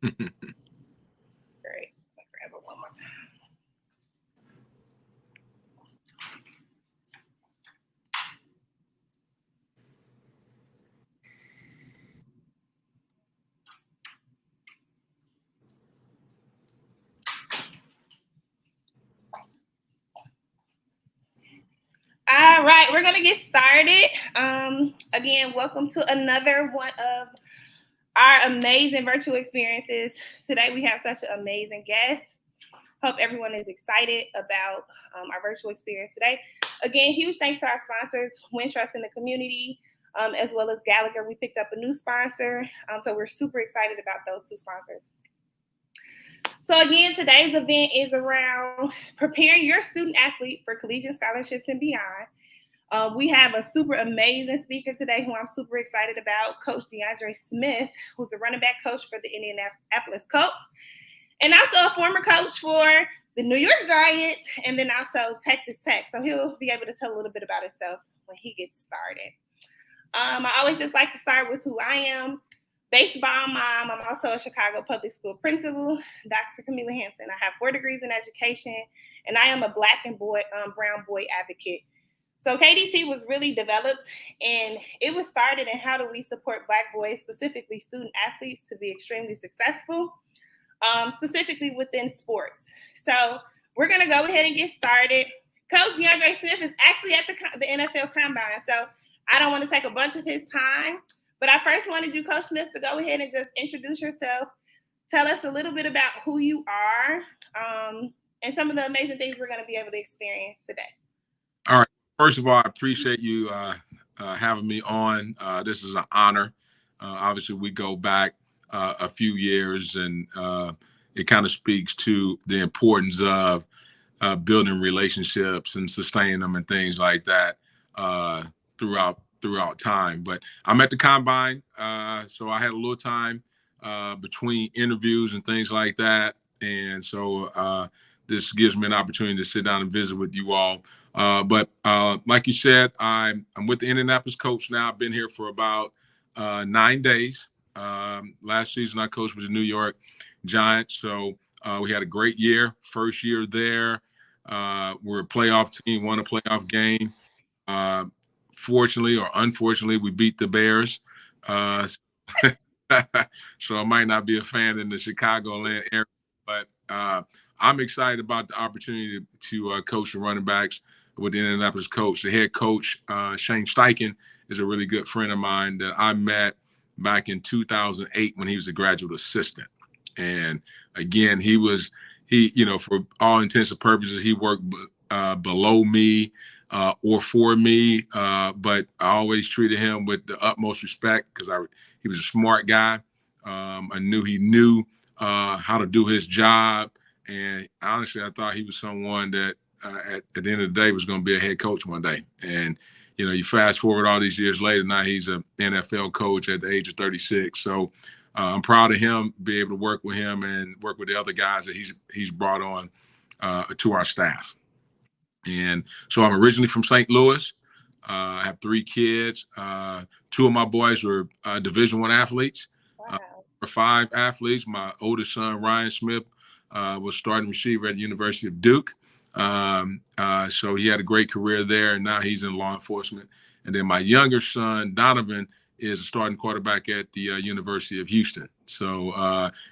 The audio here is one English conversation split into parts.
Great. I'll grab it one more time. All right, we're gonna get started. Again, welcome to another one of our amazing virtual experiences. Today we have such an amazing guest. Hope everyone is excited about our virtual experience today. Again, huge thanks to our sponsors, Wintrust in the community, as well as Gallagher. We picked up a new sponsor, so we're super excited about those two sponsors. So again, today's event is around preparing your student athlete for collegiate scholarships and beyond. We have a super amazing speaker today who I'm super excited about, Coach DeAndre Smith, who's the running back coach for the Indianapolis Colts, and also a former coach for the New York Giants, and then also Texas Tech. So he'll be able to tell a little bit about himself when he gets started. I always just like to start with who I am. Baseball mom. I'm also a Chicago public school principal, Dr. Camila Hanson. I have 4 degrees in education, and I am a Black and brown boy advocate. So KDT was really developed, and it was started in how do we support Black boys, specifically student athletes, to be extremely successful, specifically within sports. So we're going to go ahead and get started. Coach DeAndre Smith is actually at the NFL Combine, so I don't want to take a bunch of his time. But I first wanted you, Coach Smith, to go ahead and just introduce yourself. Tell us a little bit about who you are and some of the amazing things we're going to be able to experience today. All right. First of all, I appreciate you having me on. This is an honor. Obviously, we go back a few years, and it kind of speaks to the importance of building relationships and sustaining them and things like that throughout time. But I'm at the Combine, so I had a little time between interviews and things like that. And so this gives me an opportunity to sit down and visit with you all. But like you said, I'm with the Indianapolis Colts now. I've been here for about 9 days. Last season I coached with the New York Giants. So we had a great year, first year there. We're a playoff team, won a playoff game. Fortunately or unfortunately, we beat the Bears. So I might not be a fan in the Chicagoland area, but I'm excited about the opportunity to coach the running backs with the Indianapolis Colts. The head coach, Shane Steichen, is a really good friend of mine that I met back in 2008 when he was a graduate assistant. And again, he for all intents and purposes, he worked below me or for me, but I always treated him with the utmost respect because he was a smart guy. I knew he knew how to do his job, and honestly, I thought he was someone that at the end of the day was going to be a head coach one day. And you fast forward all these years later, now he's an NFL coach at the age of 36. So I'm proud of him, be able to work with him and work with the other guys that he's brought on to our staff. And so I'm originally from St. Louis. I have 3 kids. 2 of my boys were Division I athletes. Wow. 5 athletes. My oldest son, Ryan Smith, was starting receiver at the University of Duke. So he had a great career there, and now he's in law enforcement. And then my younger son, Donovan, is a starting quarterback at the University of Houston. So,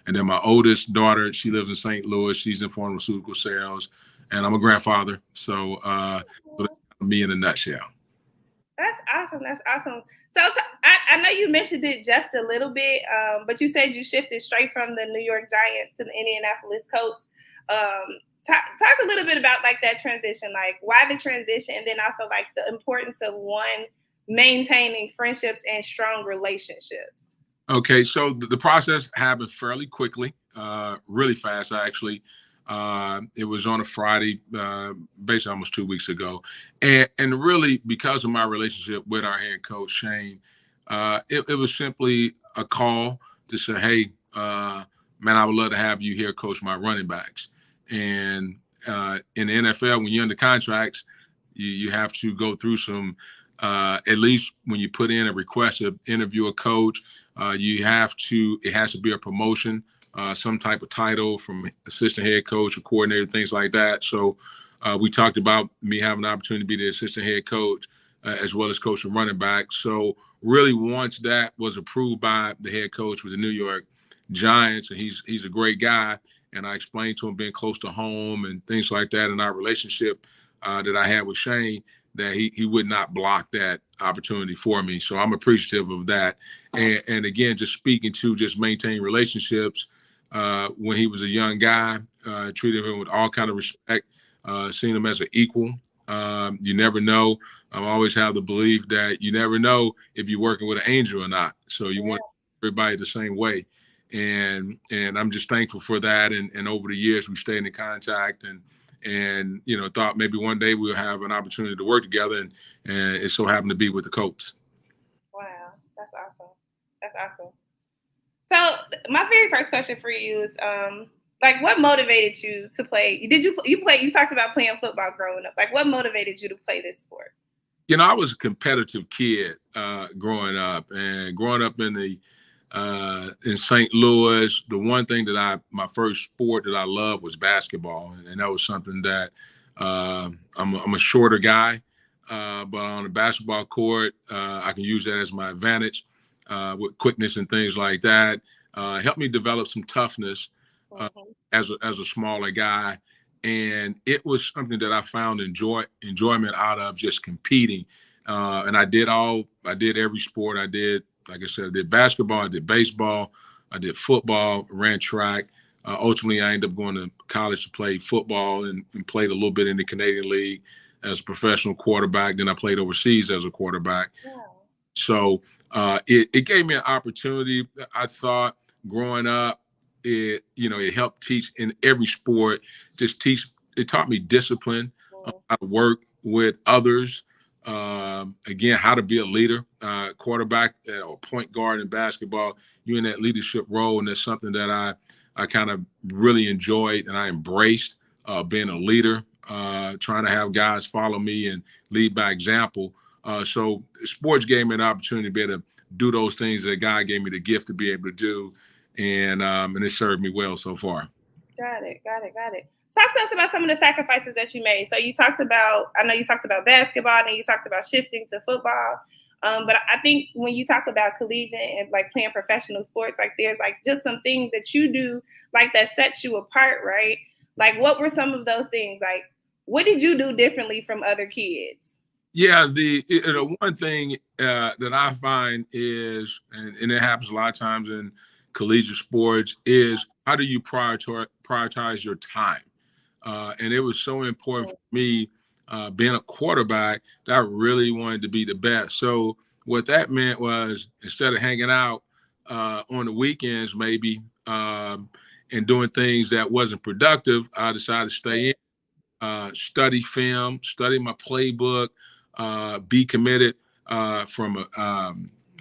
and then my oldest daughter, she lives in St. Louis. She's in pharmaceutical sales. And I'm a grandfather, so that's me in a nutshell. That's awesome. That's awesome. So I know you mentioned it just a little bit, but you said you shifted straight from the New York Giants to the Indianapolis Colts. Talk a little bit about like that transition, like why the transition, and then also like the importance of maintaining friendships and strong relationships. Okay, so the process happened fairly quickly, really fast actually. It was on a Friday, basically almost 2 weeks ago. And really, because of my relationship with our head coach, Shane, it was simply a call to say, hey, man, I would love to have you here coach my running backs. And in the NFL, when you're under contracts, you have to go through some, at least when you put in a request to interview a coach, it has to be a promotion some type of title from assistant head coach or coordinator, things like that. So we talked about me having the opportunity to be the assistant head coach as well as coach of running back. So really, once that was approved by the head coach with the New York Giants, and he's a great guy, and I explained to him being close to home and things like that, and our relationship that I had with Shane, that he would not block that opportunity for me. So I'm appreciative of that. And again, just speaking to just maintaining relationships. When he was a young guy, treated him with all kind of respect, seeing him as an equal. You never know. I always have the belief that you never know if you're working with an angel or not. So you want everybody the same way. And I'm just thankful for that. And over the years, we stayed in contact and thought maybe one day we'll have an opportunity to work together. And it so happened to be with the Colts. Wow, that's awesome. That's awesome. So my very first question for you is, what motivated you to play? Did you play? You talked about playing football growing up. Like, what motivated you to play this sport? I was a competitive kid growing up, and growing up in St. Louis, the one thing that my first sport that I loved was basketball, and that was something that I'm a shorter guy, but on the basketball court, I can use that as my advantage with quickness and things like that. Helped me develop some toughness as a smaller guy. And it was something that I found enjoyment out of, just competing. And I did every sport. I did, like I said, I did basketball, I did baseball, I did football, ran track. Ultimately, I ended up going to college to play football and played a little bit in the Canadian League as a professional quarterback. Then I played overseas as a quarterback. Yeah. So it gave me an opportunity. I thought growing up, it helped teach in every sport. It taught me discipline, how to work with others. Again, how to be a leader, quarterback or point guard in basketball. You're in that leadership role, and that's something that I kind of really enjoyed and I embraced, being a leader, trying to have guys follow me and lead by example. So sports gave me an opportunity to be able to do those things that God gave me the gift to be able to do. And it served me well so far. Got it. Talk to us about some of the sacrifices that you made. So I know you talked about basketball and you talked about shifting to football. But I think when you talk about collegiate and like playing professional sports, like there's like just some things that you do like that sets you apart, right? Like what were some of those things? Like what did you do differently from other kids? Yeah, the one thing that I find is, and it happens a lot of times in collegiate sports, is how do you prioritize your time? And it was so important for me, being a quarterback, that I really wanted to be the best. So what that meant was, instead of hanging out on the weekends maybe and doing things that wasn't productive, I decided to stay in, study film, study my playbook, be committed from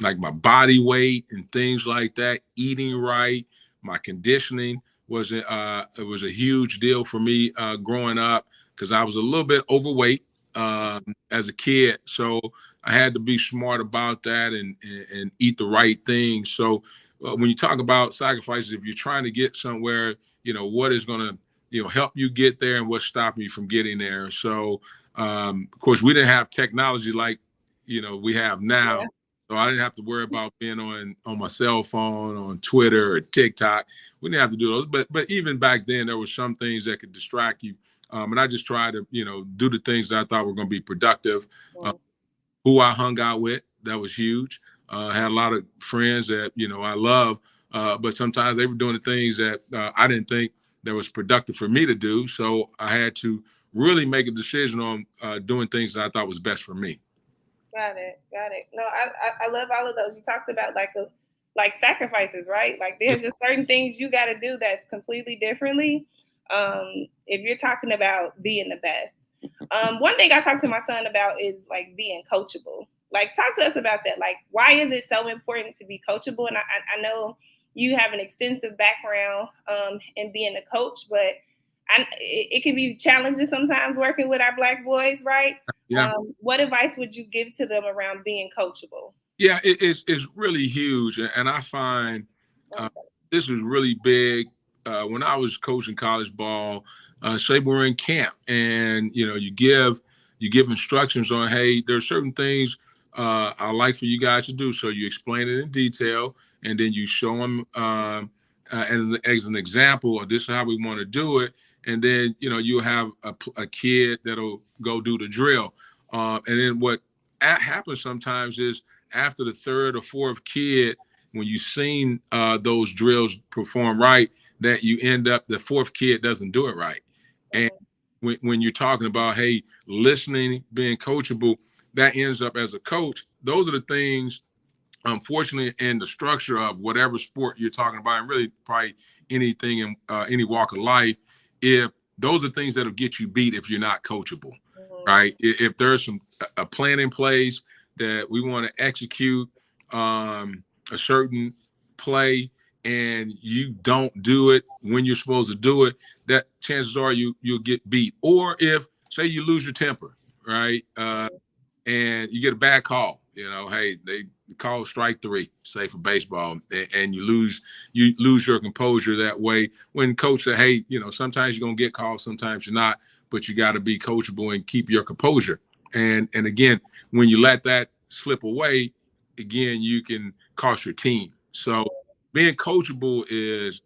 like my body weight and things like that, eating right, my conditioning it was a huge deal for me growing up, because I was a little bit overweight as a kid. So I had to be smart about that and eat the right things. So when you talk about sacrifices, if you're trying to get somewhere, what is going to help you get there and what's stopping you from getting there. So of course, we didn't have technology like we have now. Yeah. So I didn't have to worry about being on my cell phone, on Twitter or TikTok. We didn't have to do those. But even back then, there were some things that could distract you. And I just tried to, do the things that I thought were going to be productive. Who I hung out with, that was huge. I had a lot of friends that, I love. But sometimes they were doing the things that I didn't think that was productive for me to do. So I had to really make a decision on doing things that I thought was best for me. Got it. No, I love all of those. You talked about like sacrifices, right? Like there's just certain things you got to do that's completely differently. If you're talking about being the best. One thing I talked to my son about is like being coachable. Like talk to us about that. Like why is it so important to be coachable? And I know you have an extensive background in being a coach, but it can be challenging sometimes working with our Black boys, right? Yeah. What advice would you give to them around being coachable? Yeah, it's really huge. And I find this was really big when I was coaching college ball. Say we're in camp, and you give instructions on, hey, there's certain things I like for you guys to do. So you explain it in detail, and then you show them as an example of this is how we want to do it. And then you'll have a kid that'll go do the drill. And then what happens sometimes is after the third or fourth kid, when you've seen those drills perform right, that you end up the fourth kid doesn't do it right. And when you're talking about, hey, listening, being coachable, that ends up as a coach. Those are the things, unfortunately, in the structure of whatever sport you're talking about, and really probably anything in any walk of life, if those are things that'll get you beat if you're not coachable, right? If there's a plan in place that we want to execute a certain play and you don't do it when you're supposed to do it, that chances are you'll get beat. Or if, say, you lose your temper, right? And you get a bad call, hey, they call strike three, say for baseball, and you lose your composure that way. When coach said, hey, sometimes you're gonna get called, sometimes you're not, but you got to be coachable and keep your composure. And again, when you let that slip away, again, you can cost your team. So being coachable is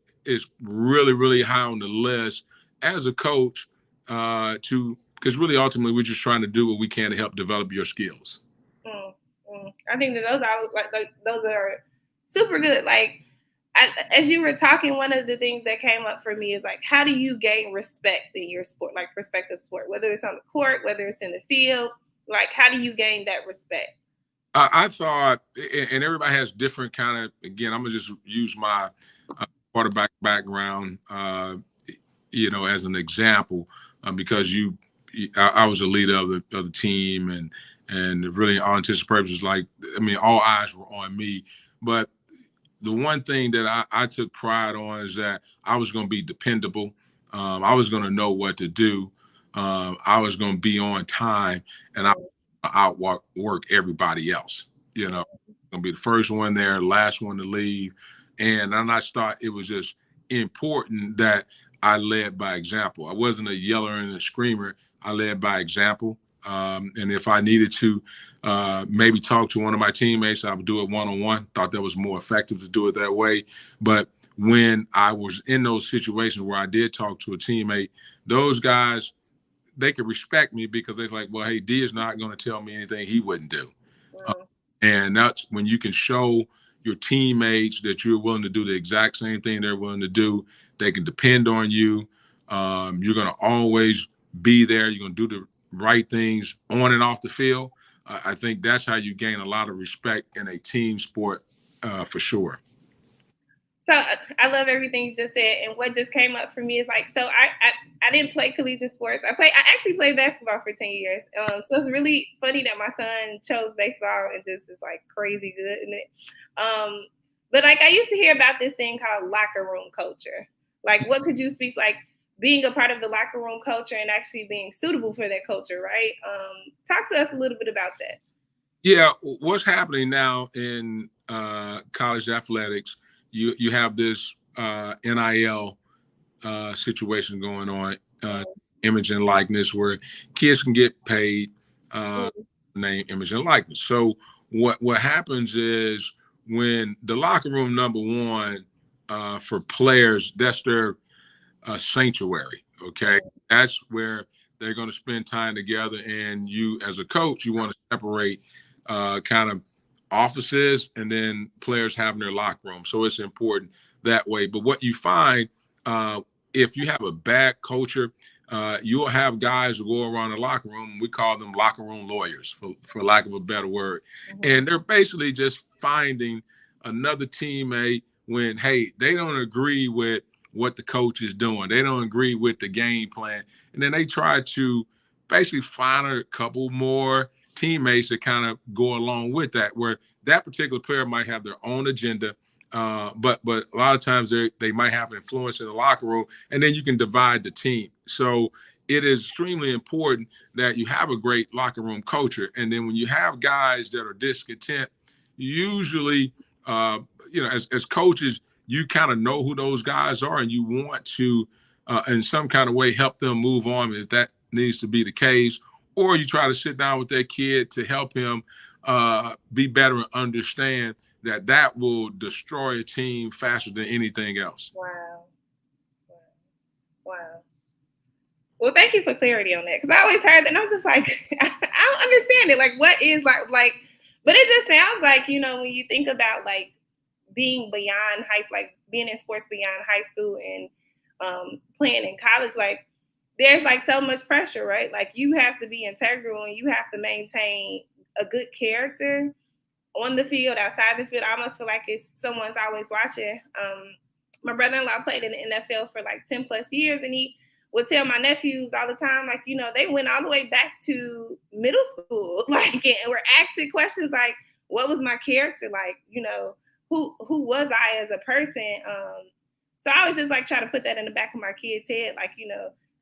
really, really high on the list as a coach, because really ultimately we're just trying to do what we can to help develop your skills. I think that those are super good. Like, as you were talking, one of the things that came up for me is like, how do you gain respect in your sport, like prospective sport, whether it's on the court, whether it's in the field, like how do you gain that respect? I thought, and everybody has different kind of, again, I'm going to just use my quarterback background, as an example, because I was a leader of the team, and really all intents and purposes, all eyes were on me. But the one thing that I took pride on is that I was going to be dependable. I was going to know what to do. I was going to be on time, and I outwork everybody else. Going to be the first one there, last one to leave. And I thought it was just important that I led by example. I wasn't a yeller and a screamer. I led by example. And if I needed to maybe talk to one of my teammates, I would do it one-on-one. Thought that was more effective to do it that way. But when I was in those situations where I did talk to a teammate, those guys, they could respect me because they're like, well, hey, D is not going to tell me anything he wouldn't do. And that's when you can show your teammates that you're willing to do the exact same thing they're willing to do. They can depend on you. You're going to always be there. You're going to do the right things on and off the field. I think that's how you gain a lot of respect in a team sport, for sure. So I love everything you just said, and what just came up for me is like, so I didn't play collegiate sports. I actually played basketball for 10 years. So it's really funny that my son chose baseball and just is like crazy good in it. But like I used to hear about this thing called locker room culture. Like, what could you speak like being a part of the locker room culture and actually being suitable for that culture, right? Talk to us a little bit about that. Yeah, what's happening now in college athletics? You have this NIL situation going on, image and likeness, where kids can get paid name, image, and likeness. So what happens is when the locker room, number one, for players, that's their sanctuary. Okay, that's where they're going to spend time together. And you, as a coach, you want to separate kind of offices and then players having their locker room. So it's important that way. But what you find, if you have a bad culture, you'll have guys who go around the locker room. We call them locker room lawyers, for lack of a better word. And they're basically just finding another teammate when, hey, they don't agree with what the coach is doing. They don't agree with the game plan. And then they try to basically find a couple more teammates that kind of go along with that, where that particular player might have their own agenda, but a lot of times they might have influence in the locker room, and then you can divide the team. So it is extremely important that you have a great locker room culture. And then when you have guys that are discontent, usually, as coaches, you kind of know who those guys are, and you want to, in some kind of way, help them move on if that needs to be the case, or you try to sit down with that kid to help him be better and understand that will destroy a team faster than anything else. Wow. Wow. Well, thank you for clarity on that, because I always heard that and I'm just like, I don't understand it. Like, what is like, but it just sounds like, when you think about like being beyond like being in sports beyond high school and playing in college, like there's like so much pressure, right? Like you have to be integral and you have to maintain a good character on the field, outside the field. I almost feel like it's someone's always watching. My brother-in-law played in the NFL for like 10 plus years, and he would tell my nephews all the time, like, they went all the way back to middle school, like, and we're asking questions like, what was my character like? Who was I as a person? So I was just like trying to put that in the back of my kid's head, like,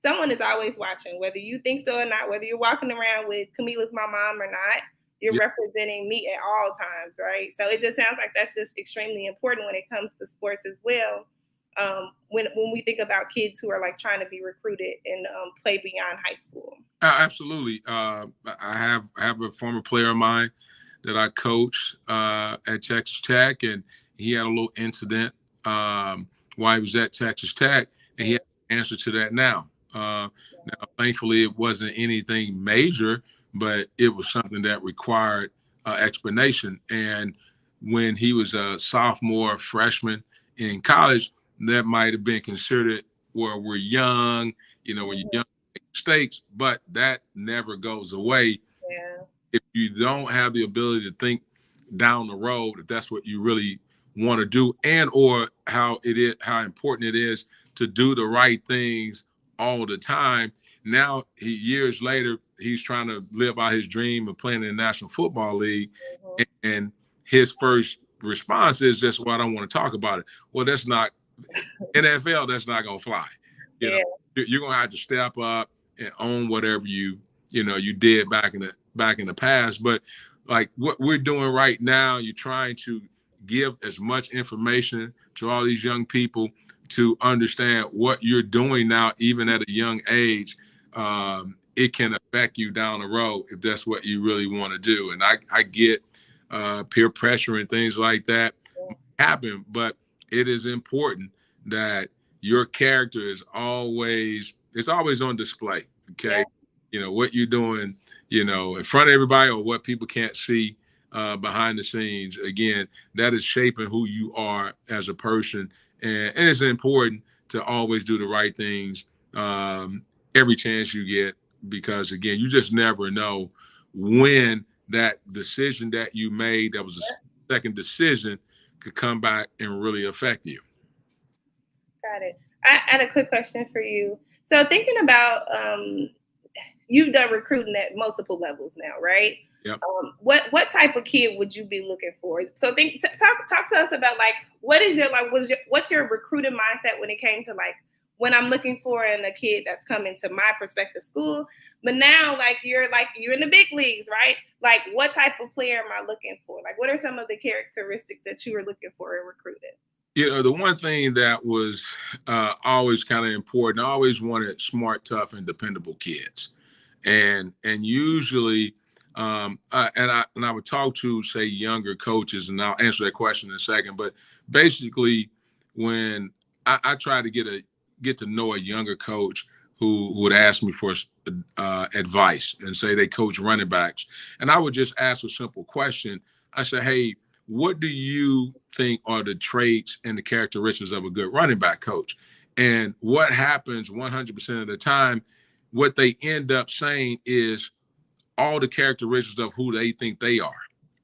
someone is always watching, whether you think so or not, whether you're walking around with Camila's my mom or not, you're representing me at all times, right? So it just sounds like that's just extremely important when it comes to sports as well. When we think about kids who are like trying to be recruited and play beyond high school. Absolutely. I have a former player of mine that I coached at Texas Tech, and he had a little incident while he was at Texas Tech, and he has an answer to that now. Now, thankfully, it wasn't anything major, but it was something that required explanation. And when he was a sophomore, freshman in college, that might have been considered where we're young, when you're young, make mistakes, but that never goes away. Yeah. If you don't have the ability to think down the road, if that's what you really want to do, and or how important it is to do the right things all the time. Now, years later, he's trying to live out his dream of playing in the National Football League. And his first response is just, well, I don't want to talk about it. Well, that's not NFL. That's not going to fly. You're going to have to step up and own whatever you did back in the past. But like what we're doing right now, you're trying to give as much information to all these young people to understand what you're doing now, even at a young age. It can affect you down the road if that's what you really want to do. And I get peer pressure and things like that happen, but it is important that your character is always on display. Okay. What you're doing, in front of everybody, or what people can't see behind the scenes. Again, that is shaping who you are as a person. And it's important to always do the right things every chance you get, because, again, you just never know when that decision that you made that was a second decision could come back and really affect you. Got it. I had a quick question for you. So thinking about you've done recruiting at multiple levels now, right? Yep. What type of kid would you be looking for? So talk to us about like what's your recruiting mindset when it came to like when I'm looking for in a kid that's coming to my prospective school, but now like you're in the big leagues, right? Like what type of player am I looking for? Like what are some of the characteristics that you were looking for in recruiting? The one thing that was always kind of important, I always wanted smart, tough, and dependable kids. And usually, I would talk to, say, younger coaches, and I'll answer that question in a second. But basically, when I try to get to know a younger coach who would ask me for advice and say they coach running backs, and I would just ask a simple question. I said, hey, what do you think are the traits and the characteristics of a good running back coach? And what happens 100% of the time, what they end up saying is all the characteristics of who they think they are,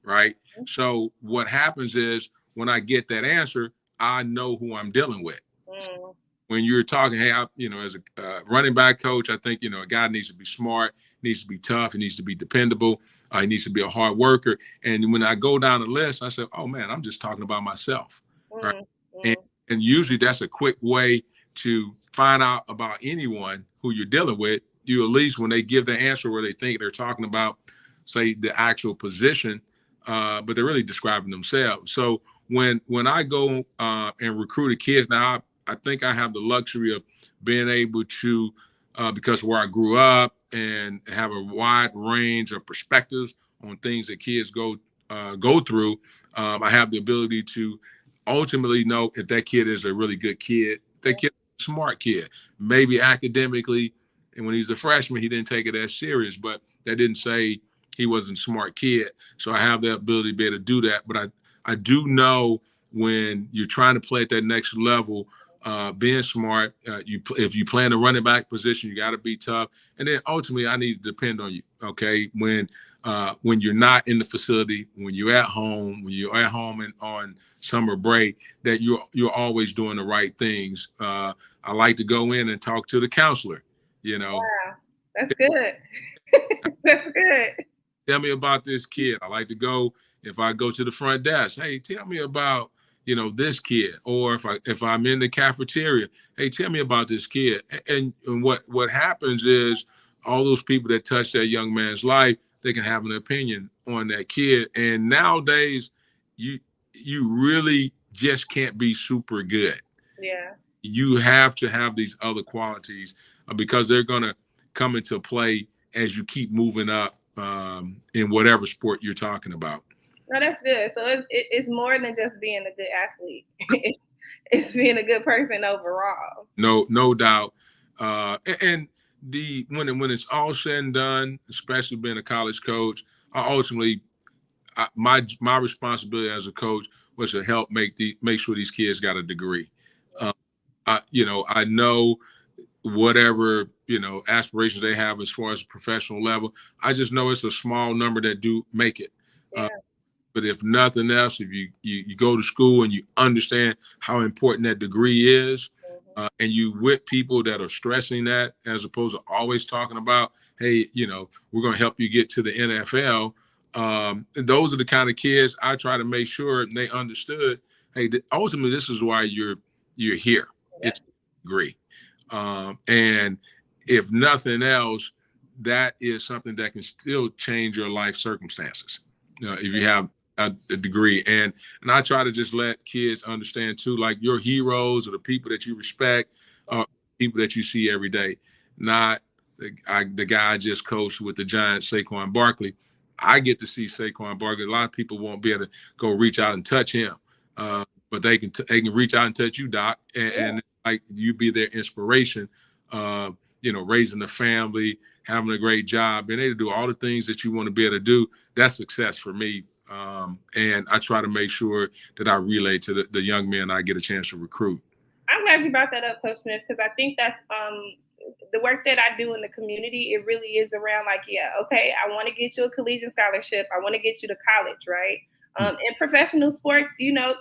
right? So what happens is when I get that answer, I know who I'm dealing with. So when you're talking, hey, as a running back coach, I think, a guy needs to be smart, needs to be tough, he needs to be dependable, he needs to be a hard worker. And when I go down the list, I say, oh, man, I'm just talking about myself, right? And usually that's a quick way to find out about anyone who you're dealing with. You at least when they give the answer where they think they're talking about, say, the actual position, but they're really describing themselves. So when I go and recruit kids now, I think I have the luxury of being able to, because where I grew up and have a wide range of perspectives on things that kids go through. I have the ability to ultimately know if that kid is a really good kid, that kid is a smart kid, maybe academically. And when he's a freshman, he didn't take it as serious, but that didn't say he wasn't a smart kid. So I have the ability to be able to do that. But I do know when you're trying to play at that next level, being smart, if you play in a running back position, you got to be tough. And then ultimately, I need to depend on you. Okay, when you're not in the facility, when you're at home and on summer break, that you're always doing the right things. I like to go in and talk to the counselor. Wow, that's good. That's good. Tell me about this kid. I like to go, if I go to the front desk, hey, tell me about this kid. Or if I'm in the cafeteria, hey, tell me about this kid. And what happens is all those people that touch that young man's life, they can have an opinion on that kid. And nowadays, you really just can't be super good. Yeah. You have to have these other qualities because they're going to come into play as you keep moving up in whatever sport you're talking about. No, that's good. So it's more than just being a good athlete. It's being a good person overall. No doubt. And when it's all said and done, especially being a college coach, my responsibility as a coach was to help make sure these kids got a degree. I know whatever aspirations they have as far as professional level. I just know it's a small number that do make it. Yeah. But if nothing else, if you go to school and you understand how important that degree is, and you with people that are stressing that as opposed to always talking about, hey, we're going to help you get to the NFL. Those are the kind of kids I try to make sure they understood. Hey, ultimately, this is why you're here. Yeah. It's a degree. And if nothing else, that is something that can still change your life circumstances. If you have a degree, and I try to just let kids understand too, like your heroes or the people that you respect are people that you see every day, not the guy I just coached with the Giants, Saquon Barkley. I get to see Saquon Barkley. A lot of people won't be able to go reach out and touch him, but they can reach out and touch you, Doc, and like you be their inspiration. Raising a family, having a great job, being able to do all the things that you want to be able to do. That's success for me. And I try to make sure that I relay to the young men I get a chance to recruit. I'm glad you brought that up, Coach Smith, because I think that's the work that I do in the community. It really is around like, okay, I want to get you a collegiate scholarship. I want to get you to college, right? In professional sports,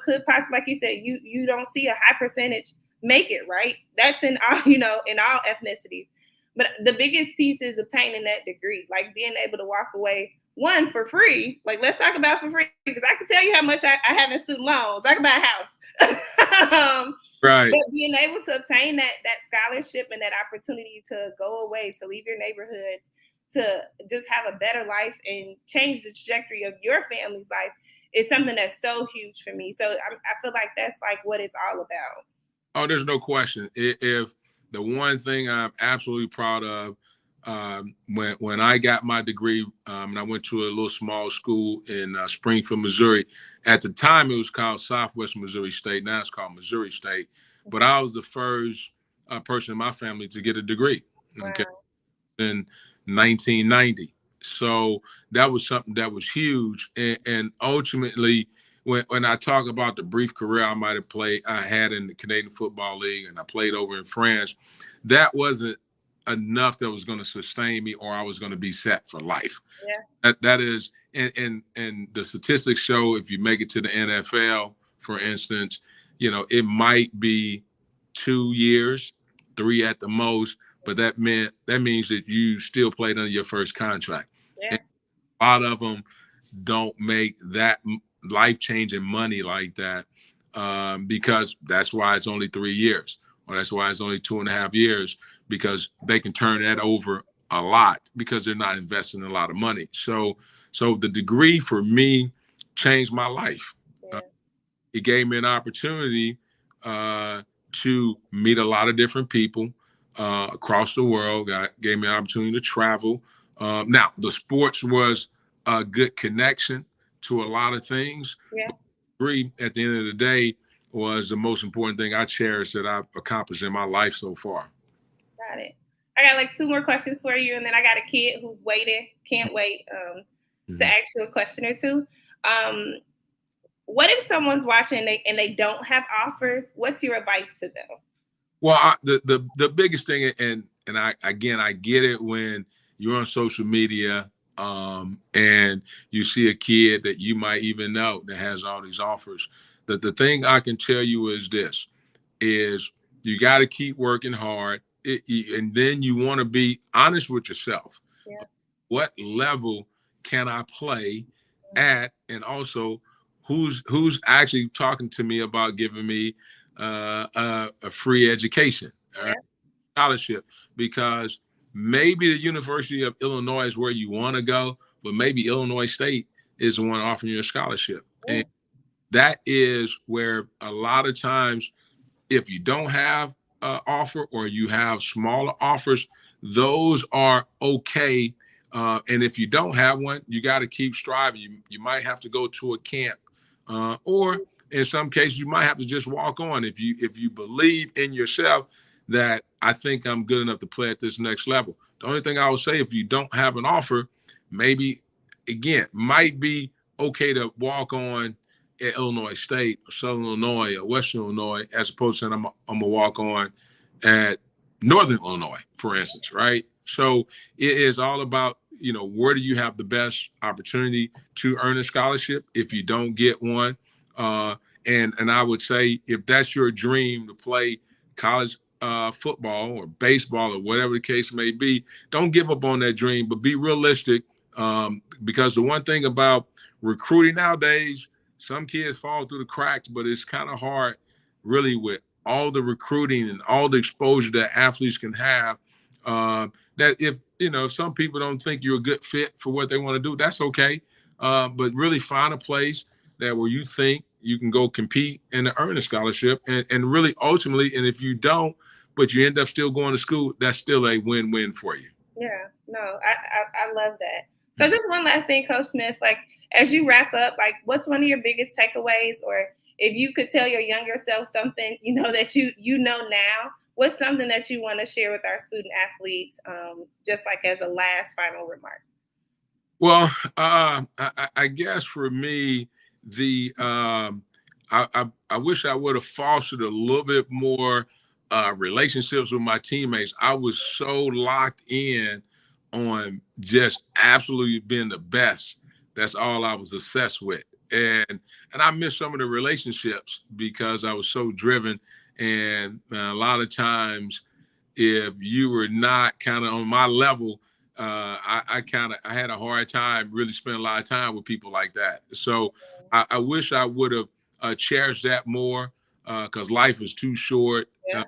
could possibly, like you said, you don't see a high percentage make it, right? That's in all, in all ethnicities. But the biggest piece is obtaining that degree, like being able to walk away, one, for free. Like, let's talk about for free, because I can tell you how much I have in student loans. I can buy a house. Right. But being able to obtain that scholarship and that opportunity to go away, to leave your neighborhood, to just have a better life and change the trajectory of your family's life is something that's so huge for me. So I feel like that's like what it's all about. Oh, there's no question. If the one thing I'm absolutely proud of, when I got my degree, and I went to a little small school in Springfield, Missouri. At the time, it was called Southwest Missouri State. Now it's called Missouri State. But I was the first person in my family to get a degree. Okay, in 1990. So that was something that was huge, and ultimately. When I talk about the brief career I had in the Canadian Football League, and I played over in France, that wasn't enough that was going to sustain me, or I was going to be set for life. Yeah. That is, and the statistics show if you make it to the NFL, for instance, it might be 2 years, 3 at the most, but that means that you still played under your first contract. Yeah. And a lot of them don't make that life-changing money like that, because that's why it's only 3 years, or that's why it's only 2.5 years, because they can turn that over a lot because they're not investing a lot of money. So the degree for me changed my life. Yeah. it gave me an opportunity to meet a lot of different people across the world. Gave me an opportunity to travel. Now, the sports was a good connection to a lot of things. Yeah. Agree, at the end of the day, was the most important thing I cherish that I've accomplished in my life so far. Got it. I got like 2 more questions for you, and then I got a kid who's waiting, can't wait to ask you a question or two. What if someone's watching and they don't have offers? What's your advice to them? Well, the biggest thing, and I get it when you're on social media and you see a kid that you might even know that has all these offers. The thing I can tell you is this: is you got to keep working hard, and then you want to be honest with yourself. Yeah. What level can I play at, and also who's actually talking to me about giving me a free education or scholarship? Because maybe the University of Illinois is where you want to go, but maybe Illinois State is the one offering you a scholarship. And that is where a lot of times, if you don't have an offer or you have smaller offers, those are okay. And if you don't have one, you got to keep striving. You might have to go to a camp, or in some cases, you might have to just walk on. If you believe in yourself that I think I'm good enough to play at this next level. The only thing I would say, if you don't have an offer, maybe again might be okay to walk on at Illinois State or Southern Illinois or Western Illinois, as opposed to saying I'm gonna walk on at Northern Illinois, for instance, right? So it is all about, where do you have the best opportunity to earn a scholarship if you don't get one? And I would say, if that's your dream to play college football or baseball or whatever the case may be, don't give up on that dream, but be realistic. Because the one thing about recruiting nowadays, some kids fall through the cracks, but it's kind of hard, really, with all the recruiting and all the exposure that athletes can have. That if some people don't think you're a good fit for what they want to do, that's okay. But really find a place that where you think you can go compete and earn a scholarship, and really ultimately, and if you don't, but you end up still going to school, that's still a win-win for you. Yeah, no, I love that. So just one last thing, Coach Smith, like as you wrap up, like what's one of your biggest takeaways, or if you could tell your younger self something, that you know now, what's something that you want to share with our student athletes, just like as a last final remark? Well, I guess for me, I wish I would have fostered a little bit more relationships with my teammates. I was so locked in on just absolutely being the best. That's all I was obsessed with. And I missed some of the relationships because I was so driven. And a lot of times, if you were not kind of on my level, I had a hard time really spending a lot of time with people like that. So I wish I would have cherished that more, because life is too short. Yeah.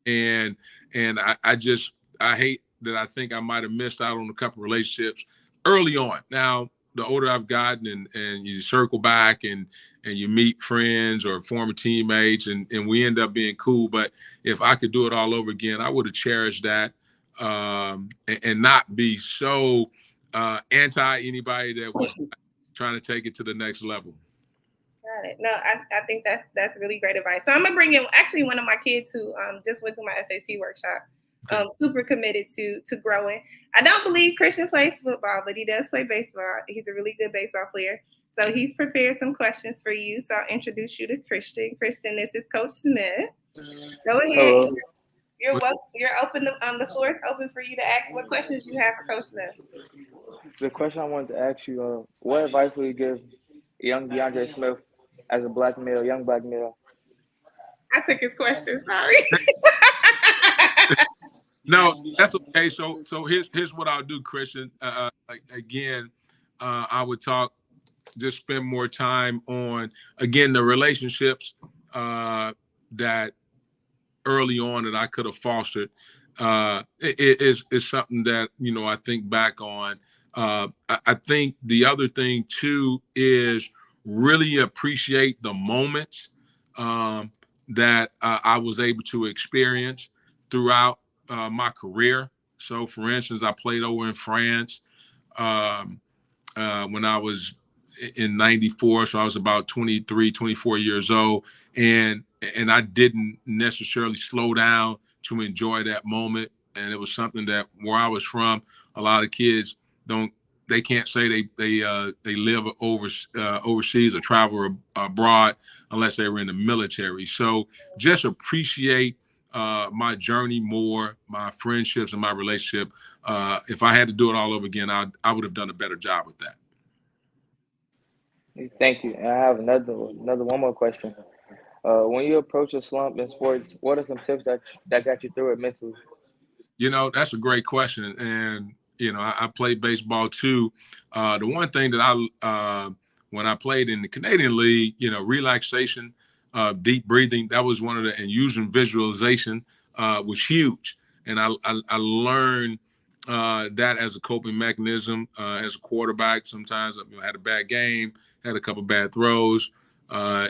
And I hate that I think I might have missed out on a couple of relationships early on. Now, the older I've gotten, and you circle back and you meet friends or former teammates, and we end up being cool. But if I could do it all over again, I would have cherished that, and not be so anti anybody that was trying to take it to the next level. Got it. No, I think that's really great advice. So I'm gonna bring in actually one of my kids who just went through my SAT workshop. Super committed to growing. I don't believe Christian plays football, but he does play baseball. He's a really good baseball player. So he's prepared some questions for you. So I'll introduce you to Christian. Christian, this is Coach Smith. Go ahead. Hello. You're welcome. You're open. The floor is open for you to ask what questions you have for Coach Smith. The question I wanted to ask you, what advice would you give young DeAndre Smith as a black male, young black male? I took his question. Sorry. No, that's okay. So here's what I'll do, Christian. Again, I would just spend more time on, again, the relationships that early on that I could have fostered. It is something that, I think back on. I think the other thing too is really appreciate the moments that I was able to experience throughout my career. So, for instance, I played over in France um, when I was in 94. So I was about 23, 24 years old. And I didn't necessarily slow down to enjoy that moment. And it was something that where I was from, a lot of kids they can't say they live overseas or travel abroad unless they were in the military. So just appreciate my journey more, my friendships and my relationship. If I had to do it all over again, I would have done a better job with that. Thank you. And I have another one more question. When you approach a slump in sports, what are some tips that got you through it mentally? That's a great question. And, I played baseball too. The one thing that when I played in the Canadian League, relaxation, deep breathing, that was one of and using visualization was huge. And I learned that as a coping mechanism as a quarterback. Sometimes I had a bad game, had a couple bad throws.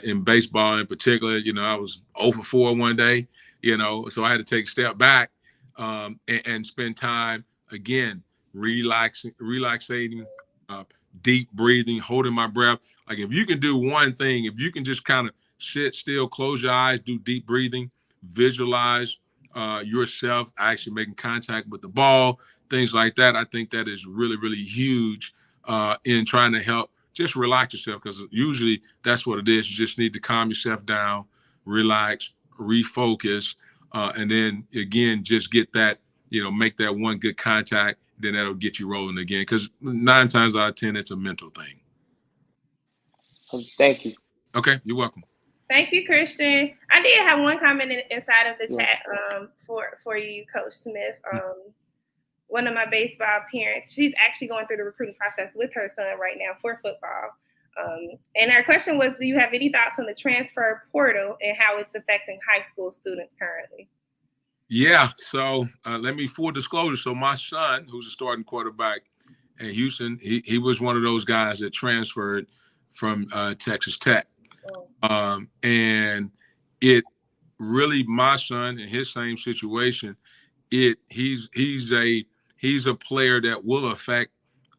In baseball in particular, I was 0 for 4 one day, so I had to take a step back and spend time again relaxating, deep breathing, holding my breath. Like if you can do one thing, if you can just kind of sit still, close your eyes, do deep breathing, visualize yourself actually making contact with the ball, things like that. I think that is really, really huge in trying to help just relax yourself, because usually that's what it is. You just need to calm yourself down, relax, refocus, and then again, just get that, make that one good contact, then that'll get you rolling again. Because 9 times out of 10, it's a mental thing. Thank you. Okay, you're welcome. Thank you, Christian. I did have one comment inside of the chat for you, Coach Smith. One of my baseball parents, she's actually going through the recruiting process with her son right now for football. And our question was, do you have any thoughts on the transfer portal and how it's affecting high school students currently? Yeah, so let me full disclosure. So my son, who's a starting quarterback at Houston, he was one of those guys that transferred from Texas Tech. And it really, my son in his same situation, he's a player that will affect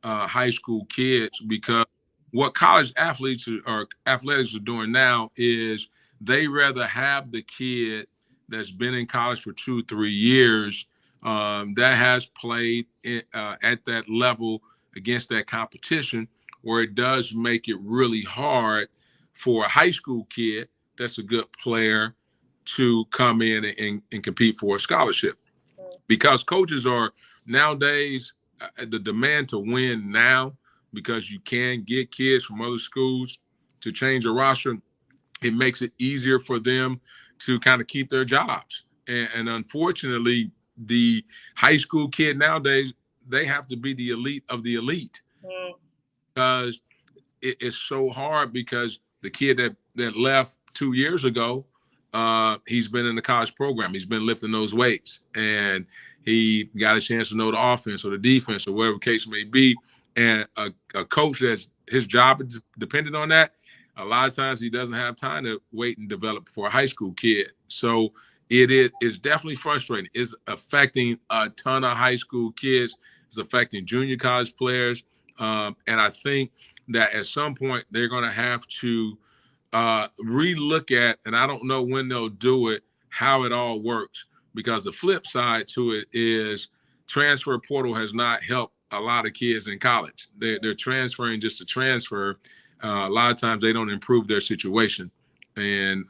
high school kids, because what college athletes or athletics are doing now is they rather have the kid that's been in college for 2-3 years that has played at that level against that competition, where it does make it really hard for a high school kid that's a good player to come in and compete for a scholarship. Because coaches are nowadays, the demand to win now, because you can get kids from other schools to change a roster, it makes it easier for them to kind of keep their jobs. And unfortunately, the high school kid nowadays, they have to be the elite of the elite, because it's so hard, because the kid that left 2 years ago, he's been in the college program. He's been lifting those weights, and he got a chance to know the offense or the defense or whatever case may be. And a coach that's his job is dependent on that, a lot of times he doesn't have time to wait and develop for a high school kid. So it's definitely frustrating. It's affecting a ton of high school kids. It's affecting junior college players. And I think that at some point they're going to have to relook at, and I don't know when they'll do it, how it all works. Because the flip side to it is transfer portal has not helped a lot of kids in college. They're transferring just to transfer. A lot of times they don't improve their situation. And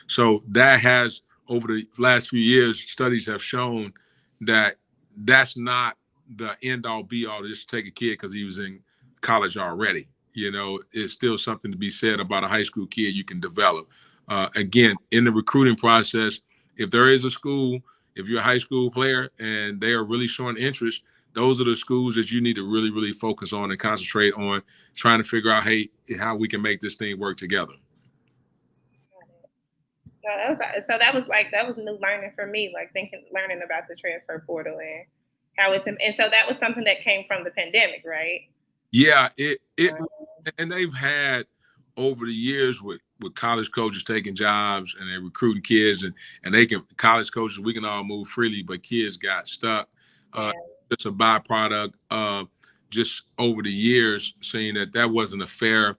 so that has, over the last few years, studies have shown that that's not the end all be all to just take a kid because he was in college already. It's still something to be said about a high school kid you can develop. Again, in the recruiting process, if there is a school, if you're a high school player and they are really showing interest, those are the schools that you need to really, really focus on and concentrate on trying to figure out, hey, how we can make this thing work together. That was new learning for me, like learning about the transfer portal and how and so that was something that came from the pandemic, right? Yeah, and they've had over the years with college coaches taking jobs and they're recruiting kids and they can college coaches, we can all move freely, but kids got stuck. Yeah. It's a byproduct of just over the years seeing that wasn't a fair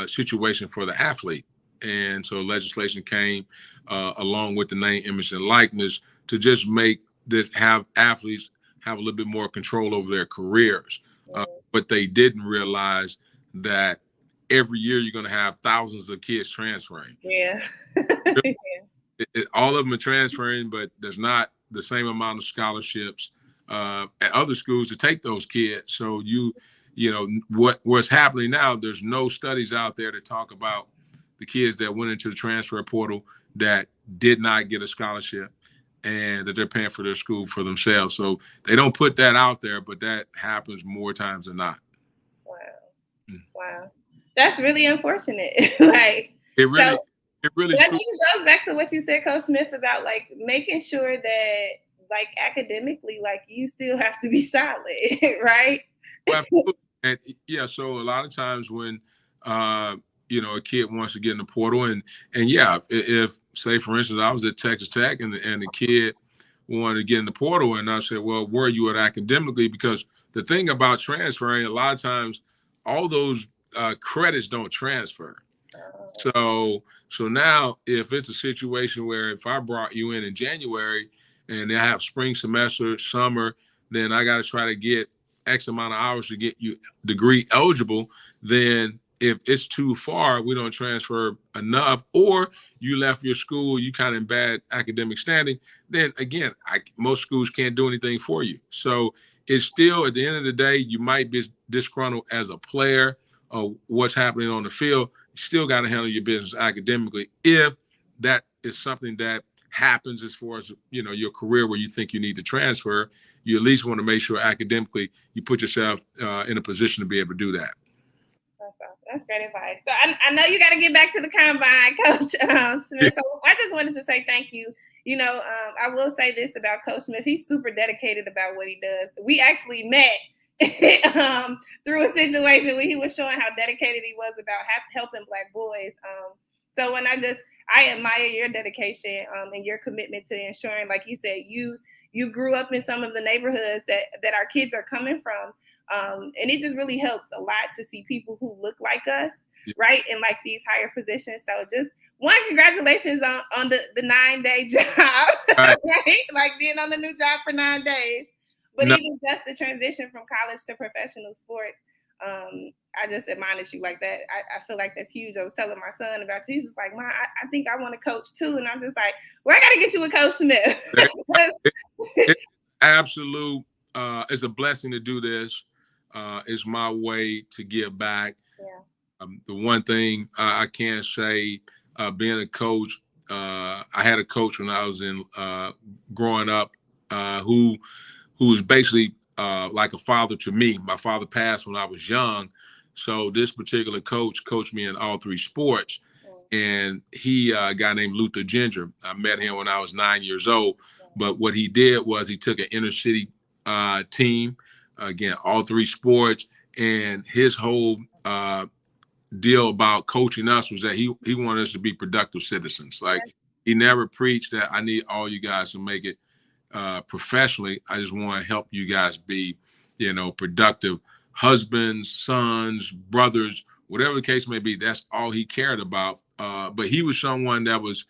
situation for the athlete. And so legislation came along with the name, image, and likeness to just make this, have athletes have a little bit more control over their careers. But they didn't realize that every year you're going to have thousands of kids transferring. Yeah. All of them are transferring, but there's not the same amount of scholarships at other schools to take those kids. So you know what's happening now. There's no studies out there to talk about the kids that went into the transfer portal that did not get a scholarship and that they're paying for their school for themselves. So they don't put that out there, but that happens more times than not. Wow. That's really unfortunate. Like it really I think it goes back to what you said, Coach Smith, about like making sure that like academically, like you still have to be solid, right? Well, and yeah, so a lot of times when a kid wants to get in the portal and yeah, if say for instance I was at Texas Tech and the kid wanted to get in the portal and I said, well, where are you at academically? Because the thing about transferring, a lot of times all those credits don't transfer. So now if it's a situation where if I brought you in January and they have spring semester, summer, then I got to try to get X amount of hours to get you degree eligible. Then if it's too far, we don't transfer enough, or you left your school, you kind of in bad academic standing, then again, most schools can't do anything for you. So it's still, at the end of the day, you might be disgruntled as a player or what's happening on the field. You still got to handle your business academically. If that is something that happens as far as, your career where you think you need to transfer, you at least want to make sure academically you put yourself in a position to be able to do that. That's great advice. So I know you got to get back to the combine, Coach Smith. So I just wanted to say thank you. I will say this about Coach Smith. He's super dedicated about what he does. We actually met through a situation where he was showing how dedicated he was about helping Black boys. So when I admire your dedication and your commitment to ensuring, like you said, you grew up in some of the neighborhoods that our kids are coming from. And it just really helps a lot to see people who look like us, right, in like these higher positions. So just congratulations on the 9-day job, right? Like being on the new job for 9 days. But even just the transition from college to professional sports, I just admonish you like that. I feel like that's huge. I was telling my son about you. He's just like, Mom, I think I want to coach too. And I'm just like, well, I got to get you with Coach Smith. It's absolute. It's a blessing to do this. It's my way to give back. Yeah. The one thing I can say, being a coach, I had a coach when I was in growing up who was basically like a father to me. My father passed when I was young. So this particular coach coached me in all 3 sports. And he, a guy named Luther Ginger, I met him when I was 9 years old. But what he did was he took an inner city team, again, all 3 sports, and his whole deal about coaching us was that he wanted us to be productive citizens. Like, he never preached that I need all you guys to make it professionally. I just want to help you guys be, productive husbands, sons, brothers, whatever the case may be. That's all he cared about. But he was someone that was,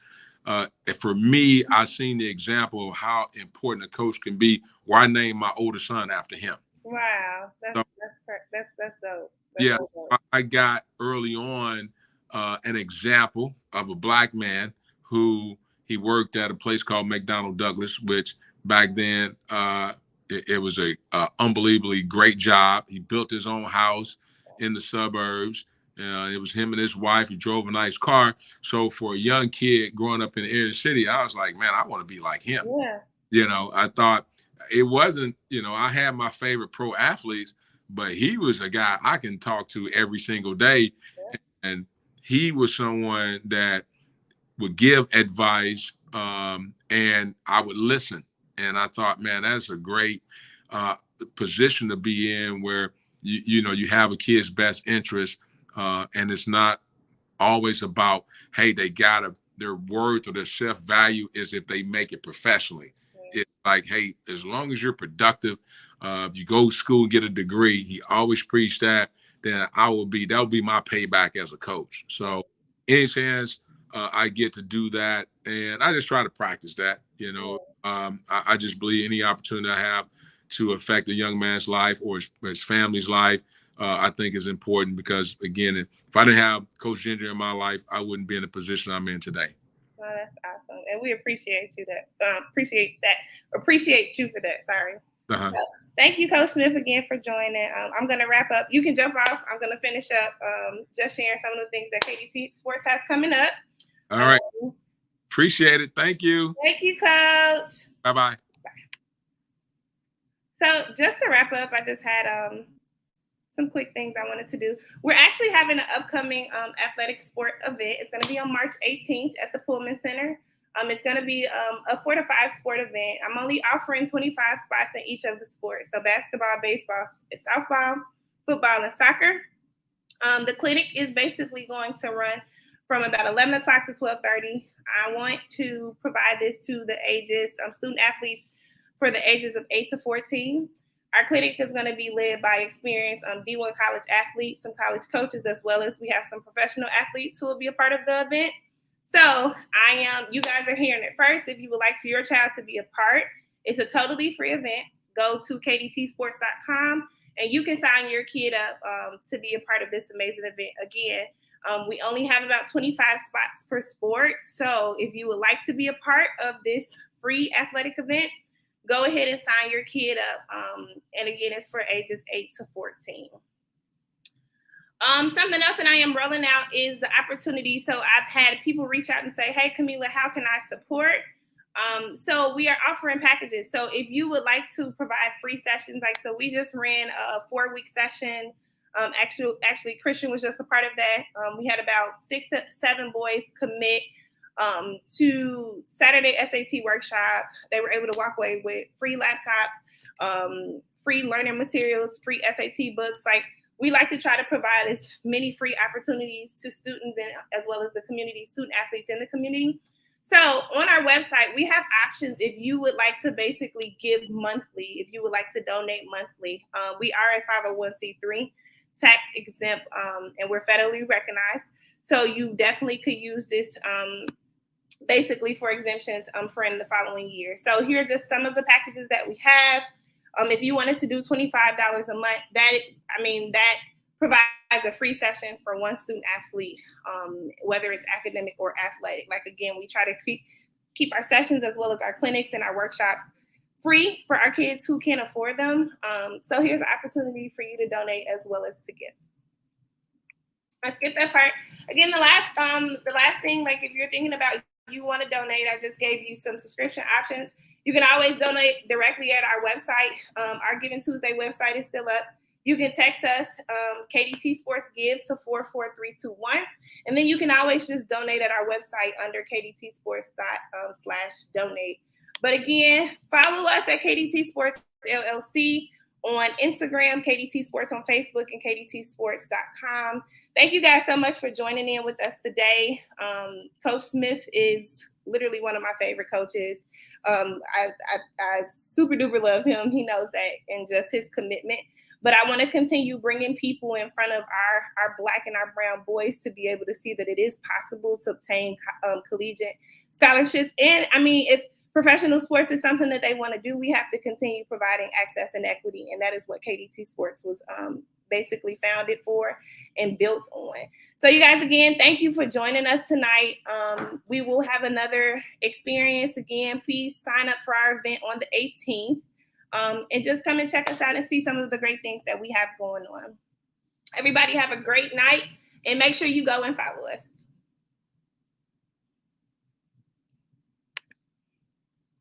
for me, I seen the example of how important a coach can be, where I named my oldest son after him. Wow, that's dope. Yeah, I got early on an example of a Black man who he worked at a place called McDonnell Douglas, which back then it was a unbelievably great job. He built his own house in the suburbs. It was him and his wife. He drove a nice car. So for a young kid growing up in the inner city, I was like, man, I want to be like him. Yeah. I thought it wasn't, I had my favorite pro athletes, but he was a guy I can talk to every single day. And he was someone that would give advice and I would listen. And I thought, man, that's a great position to be in where, you have a kid's best interest And it's not always about, hey, their worth or their self-value is if they make it professionally. It's like, hey, as long as you're productive, if you go to school and get a degree, he always preached that, then that'll be my payback as a coach. So any chance I get to do that, and I just try to practice that, I just believe any opportunity I have to affect a young man's life or his family's life, I think is important because, again, if I didn't have Coach DeAndre in my life, I wouldn't be in the position I'm in today. Well, that's awesome, and we appreciate you Appreciate you for that. Sorry. Uh-huh. So, thank you, Coach Smith, again for joining. I'm going to wrap up. You can jump off. I'm going to finish up just sharing some of the things that KDT Sports has coming up. All right. Appreciate it. Thank you. Thank you, Coach. Bye-bye. So just to wrap up, I just had some quick things I wanted to do. We're actually having an upcoming athletic sport event. It's going to be on March 18th at the Pullman Center. It's going to be a 4 to 5 sport event. I'm only offering 25 spots in each of the sports. So basketball, baseball, softball, football, and soccer. The clinic is basically going to run from about 11 o'clock to 12:30. I want to provide this to the ages, student athletes for the ages of 8 to 14. Our clinic is going to be led by experienced D1 college athletes, some college coaches, as well as we have some professional athletes who will be a part of the event. So you guys are hearing it first. If you would like for your child to be a part, it's a totally free event. Go to kdtsports.com and you can sign your kid up to be a part of this amazing event. Again, we only have about 25 spots per sport. So if you would like to be a part of this free athletic event, go ahead and sign your kid up. And again, it's for ages 8 to 14. Something else that I am rolling out is the opportunity. So I've had people reach out and say, hey, Camila, how can I support? So we are offering packages. So if you would like to provide free sessions, so we just ran a 4-week session. Actually, Christian was just a part of that. We had about 6 to 7 boys commit to Saturday SAT workshop. They were able to walk away with free laptops, free learning materials, free SAT books. We like to try to provide as many free opportunities to students and as well as the community, student athletes in the community. So on our website, we have options if you would like to basically give monthly, if you would like to donate monthly. We are a 501c3, tax exempt, and we're federally recognized. So you definitely could use this basically for exemptions for in the following year. So here are just some of the packages that we have. If you wanted to do $25 a month, that provides a free session for one student athlete, whether it's academic or athletic. Again, we try to keep our sessions as well as our clinics and our workshops free for our kids who can't afford them. So here's an opportunity for you to donate as well as to give. I skipped that part. Again, the last thing, if you're thinking about you want to donate, I just gave you some subscription options. You can always donate directly at our website. Our Giving Tuesday website is still up. You can text us, KDT Sports Give to 44321. And then you can always just donate at our website under kdtsports.com/donate. But again, follow us at KDT Sports LLC on Instagram, KDT Sports on Facebook, and kdtsports.com. Thank you guys so much for joining in with us today. Coach Smith is literally one of my favorite coaches. I super duper love him. He knows that, and just his commitment. But I want to continue bringing people in front of our Black and our brown boys to be able to see that it is possible to obtain collegiate scholarships. And if professional sports is something that they want to do, we have to continue providing access and equity. And that is what KDT Sports was basically founded for and built on. So you guys, again, thank you for joining us tonight. We will have another experience again. Please sign up for our event on the 18th. And just come and check us out and see some of the great things that we have going on. Everybody have a great night, and make sure you go and follow us.